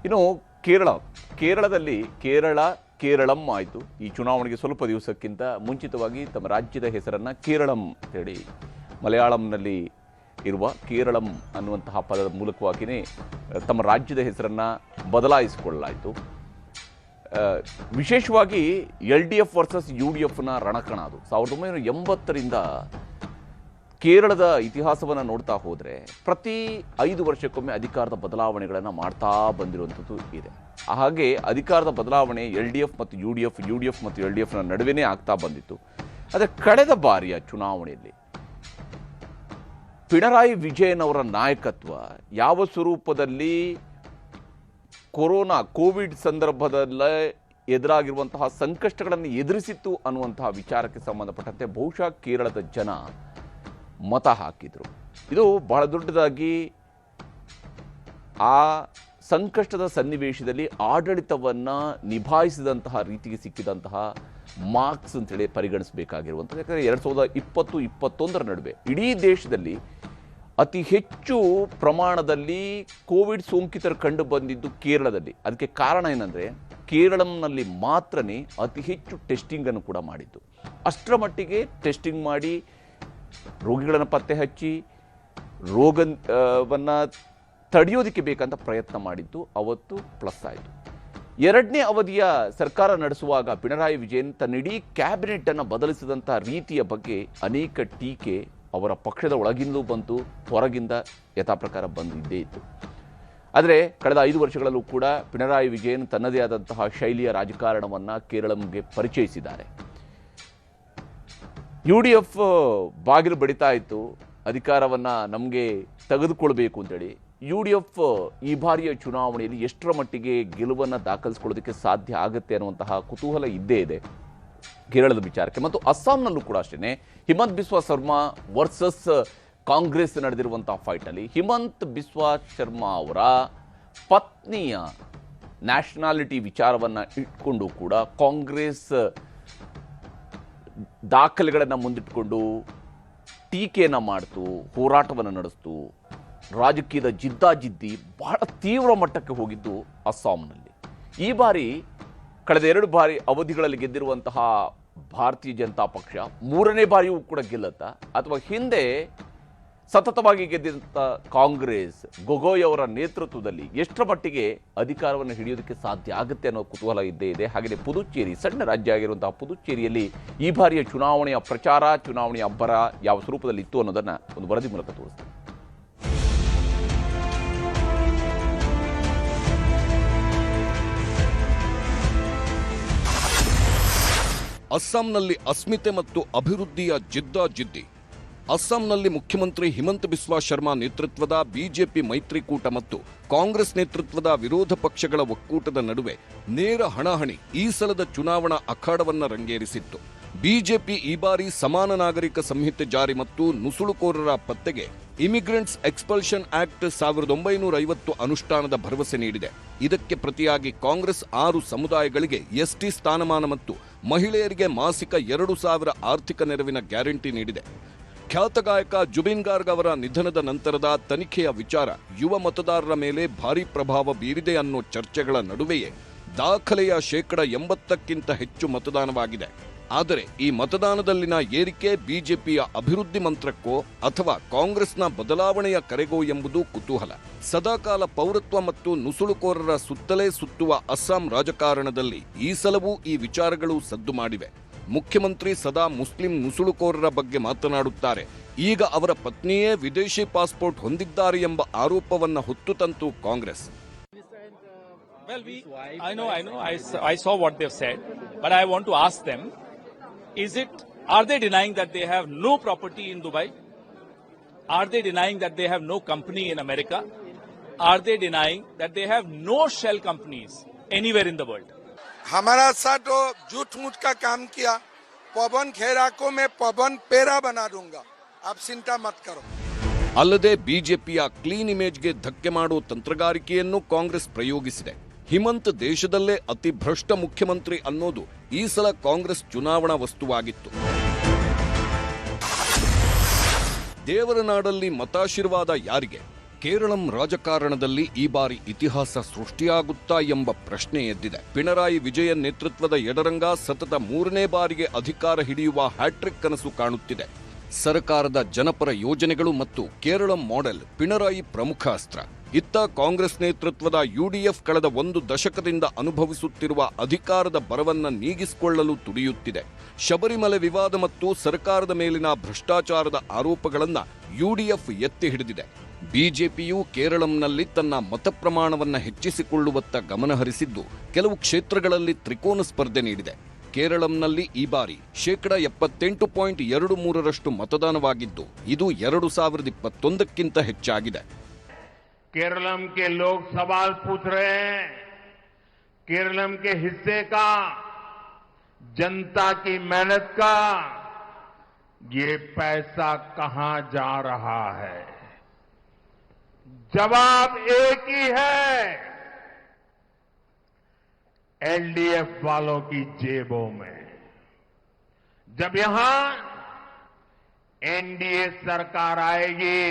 ಇನ್ನು ಕೇರಳದಲ್ಲಿ ಕೇರಳಂ ಆಯಿತು. ಈ ಚುನಾವಣೆಗೆ ಸ್ವಲ್ಪ ದಿವಸಕ್ಕಿಂತ ಮುಂಚಿತವಾಗಿ ತಮ್ಮ ರಾಜ್ಯದ ಹೆಸರನ್ನು ಕೇರಳಂ ಅಂತೇಳಿ ಮಲಯಾಳಂನಲ್ಲಿ ಇರುವ ಕೇರಳಂ ಅನ್ನುವಂತಹ ಪದದ ಮೂಲಕವಾಗಿಯೇ ತಮ್ಮ ರಾಜ್ಯದ ಹೆಸರನ್ನು ಬದಲಾಯಿಸಿಕೊಳ್ಳಲಾಯಿತು. ವಿಶೇಷವಾಗಿ LDF ವರ್ಸಸ್ UDFನ ರಣಕಣ ಅದು. 1980ರಿಂದ ಕೇರಳದ ಇತಿಹಾಸವನ್ನು ನೋಡ್ತಾ ಹೋದರೆ ಪ್ರತಿ 5 ವರ್ಷಕ್ಕೊಮ್ಮೆ ಅಧಿಕಾರದ ಬದಲಾವಣೆಗಳನ್ನು ಮಾಡ್ತಾ ಬಂದಿರುವಂಥದ್ದು ಇದೆ. ಹಾಗೆ ಅಧಿಕಾರದ ಬದಲಾವಣೆ LDF ಮತ್ತು UDF ಮತ್ತು LDFನ ನಡುವೆನೇ ಆಗ್ತಾ ಬಂದಿತ್ತು. ಆದರೆ ಕಳೆದ ಬಾರಿಯ ಚುನಾವಣೆಯಲ್ಲಿ ಪಿಣರಾಯಿ ವಿಜಯನ್ ಅವರ ನಾಯಕತ್ವ ಯಾವ ಸ್ವರೂಪದಲ್ಲಿ ಕೋವಿಡ್ ಸಂದರ್ಭದಲ್ಲೇ ಎದುರಾಗಿರುವಂತಹ ಸಂಕಷ್ಟಗಳನ್ನು ಎದುರಿಸಿತ್ತು ಅನ್ನುವಂತಹ ವಿಚಾರಕ್ಕೆ ಸಂಬಂಧಪಟ್ಟಂತೆ ಬಹುಶಃ ಕೇರಳದ ಜನ ಮತ ಹಾಕಿದರು. ಇದು ಬಹಳ ದೊಡ್ಡದಾಗಿ ಆ ಸಂಕಷ್ಟದ ಸನ್ನಿವೇಶದಲ್ಲಿ ಆಡಳಿತವನ್ನು ನಿಭಾಯಿಸಿದಂತಹ ರೀತಿಗೆ ಸಿಕ್ಕಿದಂತಹ ಮಾರ್ಕ್ಸ್ ಅಂತೇಳಿ ಪರಿಗಣಿಸಬೇಕಾಗಿರುವಂಥದ್ದು. ಯಾಕಂದರೆ 2020-21ರ ನಡುವೆ ಇಡೀ ದೇಶದಲ್ಲಿ ಅತಿ ಹೆಚ್ಚು ಪ್ರಮಾಣದಲ್ಲಿ ಕೋವಿಡ್ ಸೋಂಕಿತರು ಕಂಡು ಬಂದಿದ್ದು ಕೇರಳದಲ್ಲಿ. ಅದಕ್ಕೆ ಕಾರಣ ಏನಂದರೆ ಕೇರಳಂನಲ್ಲಿ ಮಾತ್ರನೇ ಅತಿ ಹೆಚ್ಚು ಟೆಸ್ಟಿಂಗನ್ನು ಕೂಡ ಮಾಡಿದ್ದು. ಅಷ್ಟರ ಮಟ್ಟಿಗೆ ಟೆಸ್ಟಿಂಗ್ ಮಾಡಿ ರೋಗಿಗಳನ್ನು ಪತ್ತೆ ಹಚ್ಚಿ ರೋಗವನ್ನು ತಡೆಯೋದಕ್ಕೆ ಬೇಕಂತ ಪ್ರಯತ್ನ ಮಾಡಿದ್ದು ಅವತ್ತು ಪ್ಲಸ್ ಆಯಿತು. ಎರಡನೇ ಅವಧಿಯ ಸರ್ಕಾರ ನಡೆಸುವಾಗ ಪಿಣರಾಯಿ ವಿಜಯನ್ ತನ್ನ ಇಡೀ ಕ್ಯಾಬಿನೆಟನ್ನು ಬದಲಿಸಿದಂಥ ರೀತಿಯ ಬಗ್ಗೆ ಅನೇಕ ಟೀಕೆ ಅವರ ಪಕ್ಷದ ಒಳಗಿಂದಲೂ ಬಂತು, ಹೊರಗಿಂದ ಯಥಾಪ್ರಕಾರ ಬಂದಿದ್ದೇ ಇತ್ತು. ಆದರೆ ಕಳೆದ 5 ವರ್ಷಗಳಲ್ಲೂ ಕೂಡ ಪಿಣರಾಯಿ ವಿಜಯನ್ ತನ್ನದೇ ಆದಂತಹ ಶೈಲಿಯ ರಾಜಕಾರಣವನ್ನು ಕೇರಳಂಗೆ ಪರಿಚಯಿಸಿದ್ದಾರೆ. UDF ಬಾಗಿಲು ಬಡಿತಾ ಇತ್ತು, ಅಧಿಕಾರವನ್ನು ನಮಗೆ ತೆಗೆದುಕೊಳ್ಬೇಕು ಅಂತೇಳಿ. UDF ಈ ಬಾರಿಯ ಚುನಾವಣೆಯಲ್ಲಿ ಎಷ್ಟರ ಮಟ್ಟಿಗೆ ಗೆಲುವನ್ನು ದಾಖಲಿಸ್ಕೊಳ್ಳೋದಕ್ಕೆ ಸಾಧ್ಯ ಆಗುತ್ತೆ ಅನ್ನುವಂತಹ ಕುತೂಹಲ ಇದ್ದೇ ಇದೆ ಕೇರಳದ ವಿಚಾರಕ್ಕೆ. ಮತ್ತು ಅಸ್ಸಾಂನಲ್ಲೂ ಕೂಡ ಅಷ್ಟೇ ಹಿಮಂತ್ ಬಿಸ್ವಾ ಶರ್ಮಾ ವರ್ಸಸ್ ಕಾಂಗ್ರೆಸ್ ನಡೆದಿರುವಂತಹ ಫೈಟಲ್ಲಿ ಹಿಮಂತ್ ಬಿಸ್ವಾ ಶರ್ಮಾ ಅವರ ಪತ್ನಿಯ ನ್ಯಾಷನಾಲಿಟಿ ವಿಚಾರವನ್ನು ಇಟ್ಕೊಂಡು ಕೂಡ ಕಾಂಗ್ರೆಸ್ ದಾಖಲೆಗಳನ್ನು ಮುಂದಿಟ್ಟುಕೊಂಡು ಟೀಕೆಯನ್ನು ಮಾಡ್ತು, ಹೋರಾಟವನ್ನು ನಡೆಸ್ತು. ರಾಜಕೀಯದ ಜಿದ್ದಾಜಿದ್ದಿ ಬಹಳ ತೀವ್ರ ಮಟ್ಟಕ್ಕೆ ಹೋಗಿದ್ದು ಅಸ್ಸಾಂನಲ್ಲಿ. ಈ ಬಾರಿ ಕಳೆದ 2 ಬಾರಿ ಅವಧಿಗಳಲ್ಲಿ ಗೆದ್ದಿರುವಂತಹ ಭಾರತೀಯ ಜನತಾ ಪಕ್ಷ 3ನೇ ಬಾರಿಯೂ ಕೂಡ ಗೆಲ್ಲುತ್ತಾ, ಅಥವಾ ಹಿಂದೆ ಸತತವಾಗಿ ಗೆದ್ದಂಥ ಕಾಂಗ್ರೆಸ್ ಗೊಗೋಯ್ ಅವರ ನೇತೃತ್ವದಲ್ಲಿ ಎಷ್ಟರ ಮಟ್ಟಿಗೆ ಅಧಿಕಾರವನ್ನು ಹಿಡಿಯೋದಕ್ಕೆ ಸಾಧ್ಯ ಆಗುತ್ತೆ ಅನ್ನೋ ಕುತೂಹಲ ಇದ್ದೇ ಇದೆ. ಹಾಗೆಯೇ ಪುದುಚೇರಿ, ಸಣ್ಣ ರಾಜ್ಯ ಆಗಿರುವಂತಹ ಪುದುಚೇರಿಯಲ್ಲಿ ಈ ಬಾರಿಯ ಚುನಾವಣೆಯ ಪ್ರಚಾರ, ಚುನಾವಣೆಯ ಅಬ್ಬರ ಯಾವ ಸ್ವರೂಪದಲ್ಲಿ ಇತ್ತು ಅನ್ನೋದನ್ನು ಒಂದು ವರದಿ ಮೂಲಕ ತೋರಿಸ್ತೀವಿ. ಅಸ್ಸಾಂನಲ್ಲಿ ಅಸ್ಮಿತೆ ಮತ್ತು ಅಭಿವೃದ್ಧಿಯ ಜಿದ್ದಾಜಿದ್ದಿ. ಅಸ್ಸಾಂನಲ್ಲಿ ಮುಖ್ಯಮಂತ್ರಿ ಹಿಮಂತ್ ಬಿಸ್ವಾ ಶರ್ಮಾ ನೇತೃತ್ವದ ಬಿಜೆಪಿ ಮೈತ್ರಿಕೂಟ ಮತ್ತು ಕಾಂಗ್ರೆಸ್ ನೇತೃತ್ವದ ವಿರೋಧ ಪಕ್ಷಗಳ ಒಕ್ಕೂಟದ ನಡುವೆ ನೇರ ಹಣಾಹಣಿ ಈ ಸಲದ ಚುನಾವಣಾ ಅಖಾಡವನ್ನ ರಂಗೇರಿಸಿತ್ತು. ಬಿಜೆಪಿ ಈ ಬಾರಿ ಸಮಾನ ನಾಗರಿಕ ಸಂಹಿತೆ ಜಾರಿ ಮತ್ತು ನುಸುಳುಕೋರರ ಪತ್ತೆಗೆ ಇಮಿಗ್ರೆಂಟ್ಸ್ ಎಕ್ಸ್ಪಲ್ಷನ್ ಆಕ್ಟ್ 1950 ಅನುಷ್ಠಾನದ ಭರವಸೆ ನೀಡಿದೆ. ಇದಕ್ಕೆ ಪ್ರತಿಯಾಗಿ ಕಾಂಗ್ರೆಸ್ 6 ಸಮುದಾಯಗಳಿಗೆ ST ಸ್ಥಾನಮಾನ ಮತ್ತು ಮಹಿಳೆಯರಿಗೆ ಮಾಸಿಕ 2,000 ಆರ್ಥಿಕ ನೆರವಿನ ಗ್ಯಾರಂಟಿ ನೀಡಿದೆ. ಖ್ಯಾತ ಗಾಯಕ ಜುಬಿನ್ ಗಾರ್ಗ್ ಅವರ ನಿಧನದ ನಂತರದ ತನಿಖೆಯ ವಿಚಾರ ಯುವ ಮತದಾರರ ಮೇಲೆ ಭಾರೀ ಪ್ರಭಾವ ಬೀರಿದೆ ಅನ್ನೋ ಚರ್ಚೆಗಳ ನಡುವೆಯೇ ದಾಖಲೆಯ 80%ಕ್ಕಿಂತ ಹೆಚ್ಚು ಮತದಾನವಾಗಿದೆ. ಆದರೆ ಈ ಮತದಾನದಲ್ಲಿನ ಏರಿಕೆ ಬಿಜೆಪಿಯ ಅಭಿವೃದ್ಧಿ ಮಂತ್ರಕ್ಕೋ ಅಥವಾ ಕಾಂಗ್ರೆಸ್ನ ಬದಲಾವಣೆಯ ಕರೆಗೋ ಎಂಬುದು ಕುತೂಹಲ. ಸದಾಕಾಲ ಪೌರತ್ವ ಮತ್ತು ನುಸುಳುಕೋರರ ಸುತ್ತಲೇ ಸುತ್ತುವ ಅಸ್ಸಾಂ ರಾಜಕಾರಣದಲ್ಲಿ ಈ ಸಲವೂ ಈ ವಿಚಾರಗಳು ಸದ್ದು ಮಾಡಿವೆ. ಮುಖ್ಯಮಂತ್ರಿ ಸದಾ ಮುಸ್ಲಿಂ ನುಸುಳುಕೋರರ ಬಗ್ಗೆ ಮಾತನಾಡುತ್ತಾರೆ. ಈಗ ಅವರ ಪತ್ನಿಯೇ ವಿದೇಶಿ ಪಾಸ್ಪೋರ್ಟ್ ಹೊಂದಿದ್ದಾರೆ ಎಂಬ ಆರೋಪವನ್ನ ಹೊತ್ತು ತಂತು Congress. Well, I know. I saw what they've said, but I want to ask them: are they denying that they have no property in Dubai? Are they denying that they have no company in America? Are they denying that they have no shell companies anywhere in the world? हमारा साथ तो झूठ मूठ का काम किया. पवन खेरा को मैं पवन पेरा बना दूंगा, आप चिंता मत करो. ಅಲ್ಲದೆ ಬಿಜೆಪಿಯ ಕ್ಲೀನ್ ಇಮೇಜ್ಗೆ ಧಕ್ಕೆ ಮಾಡೋ ತಂತ್ರಗಾರಿಕೆಯನ್ನು ಕಾಂಗ್ರೆಸ್ ಪ್ರಯೋಗಿಸಿದೆ. ಹಿಮಂತ್ ದೇಶದಲ್ಲೇ ಅತಿ ಭ್ರಷ್ಟ ಮುಖ್ಯಮಂತ್ರಿ ಅನ್ನೋದು ಈ ಸಲ ಕಾಂಗ್ರೆಸ್ ಚುನಾವಣಾ ವಸ್ತುವಾಗಿತ್ತು. ದೇವರ ನಾಡಲ್ಲಿ ಮತಾಶೀರ್ವಾದ ಯಾರಿಗೆ? ಕೇರಳಂ ರಾಜಕಾರಣದಲ್ಲಿ ಈ ಬಾರಿ ಇತಿಹಾಸ ಸೃಷ್ಟಿಯಾಗುತ್ತಾ ಎಂಬ ಪ್ರಶ್ನೆ ಎದ್ದಿದೆ. ಪಿಣರಾಯಿ ವಿಜಯನ್ ನೇತೃತ್ವದ ಎಡರಂಗ ಸತತ 3ನೇ ಬಾರಿಗೆ ಅಧಿಕಾರ ಹಿಡಿಯುವ ಹ್ಯಾಟ್ರಿಕ್ ಕನಸು ಕಾಣುತ್ತಿದೆ. ಸರ್ಕಾರದ ಜನಪರ ಯೋಜನೆಗಳು ಮತ್ತು ಕೇರಳಂ ಮಾಡೆಲ್ ಪಿಣರಾಯಿ ಪ್ರಮುಖ ಅಸ್ತ್ರ. ಇತ್ತ ಕಾಂಗ್ರೆಸ್ ನೇತೃತ್ವದ ಯುಡಿಎಫ್ ಕಳೆದ 1 ದಶಕದಿಂದ ಅನುಭವಿಸುತ್ತಿರುವ ಅಧಿಕಾರದ ಬರವನ್ನ ನೀಗಿಸಿಕೊಳ್ಳಲು ತುಡಿಯುತ್ತಿದೆ. ಶಬರಿಮಲೆ ವಿವಾದ ಮತ್ತು ಸರ್ಕಾರದ ಮೇಲಿನ ಭ್ರಷ್ಟಾಚಾರದ ಆರೋಪಗಳನ್ನ ಯುಡಿಎಫ್ ಎತ್ತಿ ಹಿಡಿದಿದೆ. ಬಿಜೆಪಿಯು ಕೇರಳಂನಲ್ಲಿ ತನ್ನ ಮತ ಪ್ರಮಾಣವನ್ನು ಹೆಚ್ಚಿಸಿಕೊಳ್ಳುವತ್ತ ಗಮನಹರಿಸಿದ್ದು ಕೆಲವು ಕ್ಷೇತ್ರಗಳಲ್ಲಿ ತ್ರಿಕೋನ ಸ್ಪರ್ಧೆ ನೀಡಿದೆ. ಕೇರಳಂನಲ್ಲಿ ಈ ಬಾರಿ 78.23% मतदानವಾಗಿದ್ದು ಇದು 2021ಕ್ಕಿಂತ ಹೆಚ್ಚಾಗಿದೆ. केरलम के लोग सवाल पूछ रहे हैं, केरलम के हिस्से का, जनता की मेहनत का ये पैसा कहां जा रहा है? जवाब एक ही है, एलडीएफ वालों की जेबों में। जब यहां एनडीए सरकार आएगी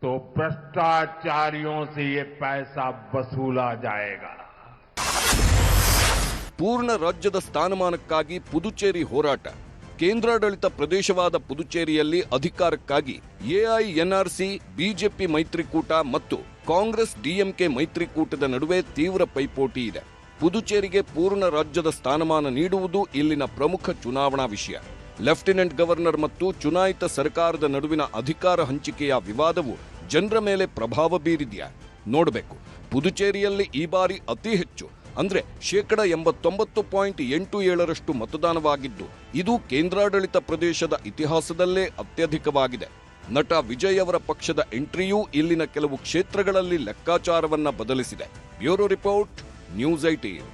तो भ्रष्टाचारियों से ये पैसा वसूला जाएगा. ಪೂರ್ಣ ರಾಜ್ಯದ ಸ್ಥಾನಮಾನಕ್ಕಾಗಿ ಪುದುಚೇರಿ ಹೋರಾಟ. ಕೇಂದ್ರಾಡಳಿತ ಪ್ರದೇಶವಾದ ಪುದುಚೇರಿಯಲ್ಲಿ ಅಧಿಕಾರಕ್ಕಾಗಿ ಎಐಎನ್ಆರ್ಸಿ ಬಿಜೆಪಿ ಮೈತ್ರಿಕೂಟ ಮತ್ತು ಕಾಂಗ್ರೆಸ್ ಡಿಎಂಕೆ ಮೈತ್ರಿಕೂಟದ ನಡುವೆ ತೀವ್ರ ಪೈಪೋಟಿ ಇದೆ. ಪುದುಚೇರಿಗೆ ಪೂರ್ಣ ರಾಜ್ಯದ ಸ್ಥಾನಮಾನ ನೀಡುವುದು ಇಲ್ಲಿನ ಪ್ರಮುಖ ಚುನಾವಣಾ ವಿಷಯ. ಲೆಫ್ಟಿನೆಂಟ್ ಗವರ್ನರ್ ಮತ್ತು ಚುನಾಯಿತ ಸರ್ಕಾರದ ನಡುವಿನ ಅಧಿಕಾರ ಹಂಚಿಕೆಯ ವಿವಾದವು ಜನರ ಮೇಲೆ ಪ್ರಭಾವ ಬೀರಿದೆಯಾ ನೋಡಬೇಕು. ಪುದುಚೇರಿಯಲ್ಲಿ ಈ ಬಾರಿ ಅತಿ ಹೆಚ್ಚು ಅಂದ್ರೆ 89.87% मतदानವಾಗಿದ್ದು ಇದು ಕೇಂದ್ರಾಡಳಿತ ಪ್ರದೇಶದ ಇತಿಹಾಸದಲ್ಲೇ ಅತ್ಯಧಿಕವಾಗಿದೆ. ನಟ ವಿಜಯ್ ಅವರ ಪಕ್ಷದ ಎಂಟ್ರಿಯೂ ಇಲ್ಲಿನ ಕೆಲವು ಕ್ಷೇತ್ರಗಳಲ್ಲಿ ಲೆಕ್ಕಾಚಾರವನ್ನ ಬದಲಿಸಿದೆ. Bureau report, news 18.